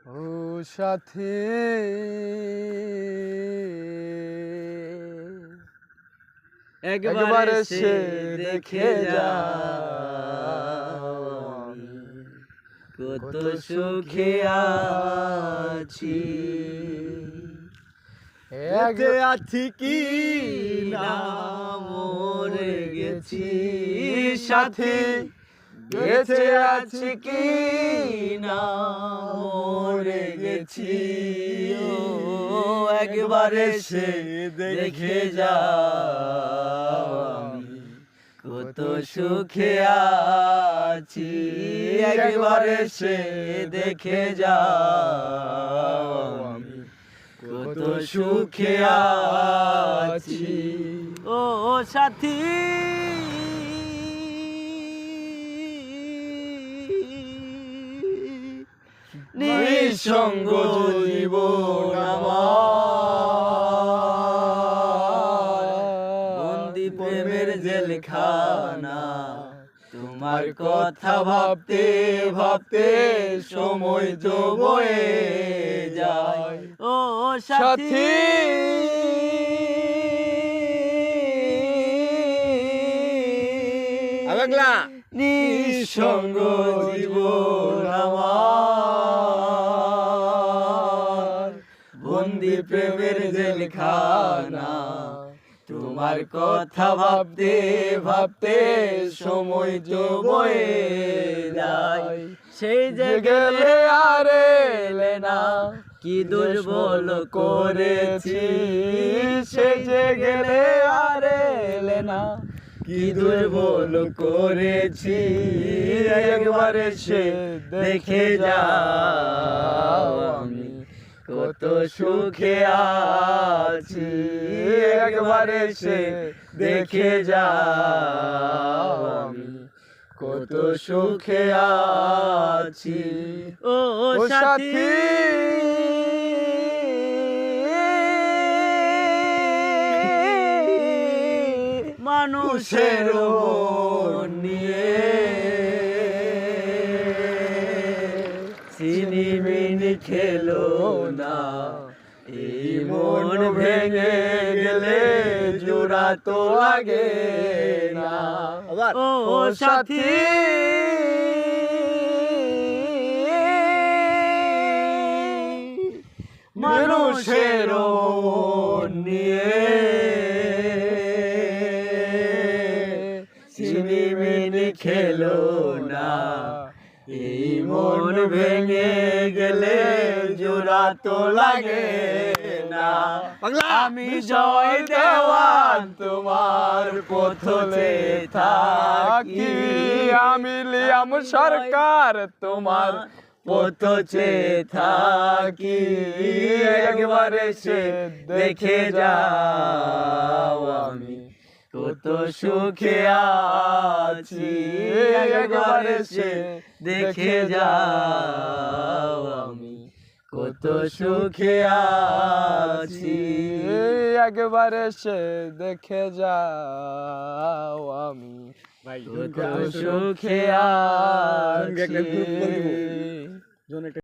ও সাথী একবার এসে দেখে যাও আমি কত সুখে আছি। এতে আছি কি না মরে গেছি সাথী, বেঁচে আছি কি না মরে গেছি। ও একবার এসে দেখে যাও আমি কত সুখে আছি। একবার এসে দেখে যাও আমি কত সুখে আছি। ও সাথী নিঃসঙ্গ জীবন আমার, বন্দি প্রেমের জেলখানা। তোমার কথা ভাবতে ভাবতে সময় তো বয়ে যায়। ও সাথী নিঃসঙ্গ জীবন আমার, বন্দি প্রেমের জেলখানা। তোমার কথা ভাবতে ভাবতে সময় তো বয়ে যায়। সেই যে গেলে আর এলে না, কি দুর্বল করেছি। সেই যে গেলে আর এলে না, কি দুর্বল করেছি। একবার এসে দেখে যাও আমি কত সুখে আছি। একবার এসে দেখে যাও আমি কত সুখে আছি। ও সাথী মানুষের মন নিয়ে ছিনিমিনি খেলো না। এই মন ভেঙে গেলে জোড়া তো লাগে না। ও সাথী মানুষের মন নিয়ে ছিনিমিনি খেলো না। এই মন ভেঙে গেলে জোড়া তো লাগে না। আমি জয় দেওয়ান তোমার পথে থাকি, আমি লিয়াম সরকার তোমার পথে থাকি। একবার এসে দেখে যাও আমি কত সুখে আছি। একবার এসে দেখে যাও আমি কত সুখে আছি। একবার এসে দেখে যাও আমি কত সুখে আছি।